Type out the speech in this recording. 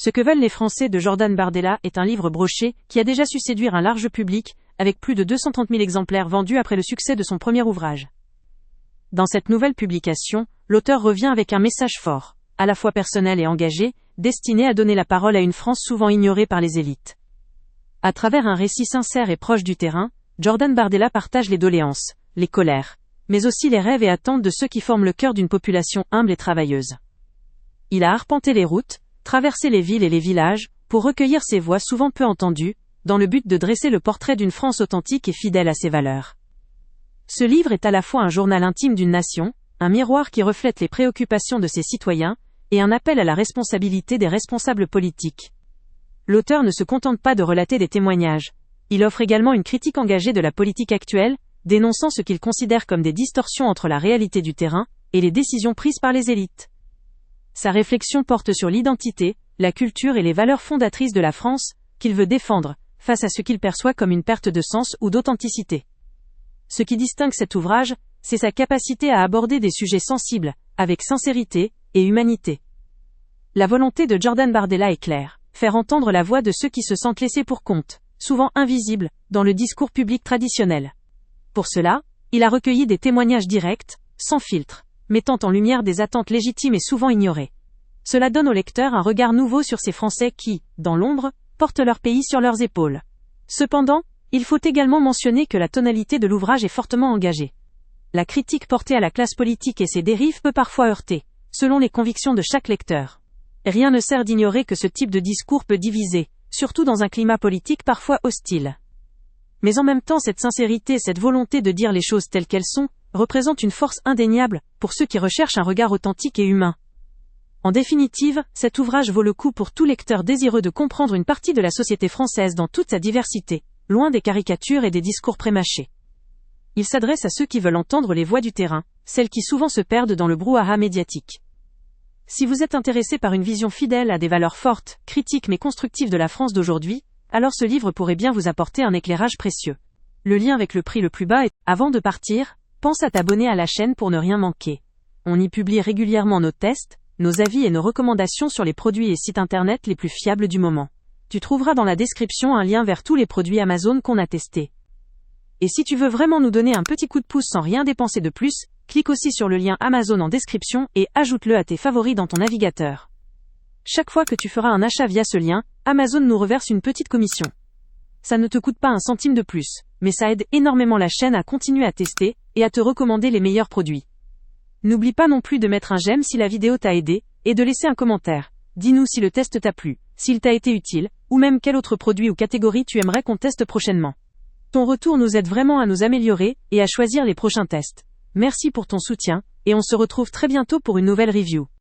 Ce que veulent les Français de Jordan Bardella est un livre broché qui a déjà su séduire un large public, avec plus de 230 000 exemplaires vendus après le succès de son premier ouvrage. Dans cette nouvelle publication, l'auteur revient avec un message fort, à la fois personnel et engagé, destiné à donner la parole à une France souvent ignorée par les élites. À travers un récit sincère et proche du terrain, Jordan Bardella partage les doléances, les colères, mais aussi les rêves et attentes de ceux qui forment le cœur d'une population humble et travailleuse. Il a arpenté les routes, traversé les villes et les villages, pour recueillir ces voix souvent peu entendues, dans le but de dresser le portrait d'une France authentique et fidèle à ses valeurs. Ce livre est à la fois un journal intime d'une nation, un miroir qui reflète les préoccupations de ses citoyens, et un appel à la responsabilité des responsables politiques. L'auteur ne se contente pas de relater des témoignages. Il offre également une critique engagée de la politique actuelle, dénonçant ce qu'il considère comme des distorsions entre la réalité du terrain et les décisions prises par les élites. Sa réflexion porte sur l'identité, la culture et les valeurs fondatrices de la France, qu'il veut défendre, face à ce qu'il perçoit comme une perte de sens ou d'authenticité. Ce qui distingue cet ouvrage, c'est sa capacité à aborder des sujets sensibles, avec sincérité et humanité. La volonté de Jordan Bardella est claire, faire entendre la voix de ceux qui se sentent laissés pour compte, souvent invisibles, dans le discours public traditionnel. Pour cela, il a recueilli des témoignages directs, sans filtre, mettant en lumière des attentes légitimes et souvent ignorées. Cela donne au lecteur un regard nouveau sur ces Français qui, dans l'ombre, portent leur pays sur leurs épaules. Cependant, il faut également mentionner que la tonalité de l'ouvrage est fortement engagée. La critique portée à la classe politique et ses dérives peut parfois heurter, selon les convictions de chaque lecteur. Rien ne sert d'ignorer que ce type de discours peut diviser, surtout dans un climat politique parfois hostile. Mais en même temps, cette sincérité, cette volonté de dire les choses telles qu'elles sont, représente une force indéniable pour ceux qui recherchent un regard authentique et humain. En définitive, cet ouvrage vaut le coup pour tout lecteur désireux de comprendre une partie de la société française dans toute sa diversité, loin des caricatures et des discours prémâchés. Il s'adresse à ceux qui veulent entendre les voix du terrain, celles qui souvent se perdent dans le brouhaha médiatique. Si vous êtes intéressé par une vision fidèle à des valeurs fortes, critiques mais constructives de la France d'aujourd'hui, alors ce livre pourrait bien vous apporter un éclairage précieux. Le lien avec le prix le plus bas est... Avant de partir, pense à t'abonner à la chaîne pour ne rien manquer. On y publie régulièrement nos tests, nos avis et nos recommandations sur les produits et sites internet les plus fiables du moment. Tu trouveras dans la description un lien vers tous les produits Amazon qu'on a testés. Et si tu veux vraiment nous donner un petit coup de pouce sans rien dépenser de plus, clique aussi sur le lien Amazon en description et ajoute-le à tes favoris dans ton navigateur. Chaque fois que tu feras un achat via ce lien, Amazon nous reverse une petite commission. Ça ne te coûte pas un centime de plus, mais ça aide énormément la chaîne à continuer à tester et à te recommander les meilleurs produits. N'oublie pas non plus de mettre un j'aime si la vidéo t'a aidé, et de laisser un commentaire. Dis-nous si le test t'a plu, s'il t'a été utile, ou même quel autre produit ou catégorie tu aimerais qu'on teste prochainement. Ton retour nous aide vraiment à nous améliorer et à choisir les prochains tests. Merci pour ton soutien, et on se retrouve très bientôt pour une nouvelle review.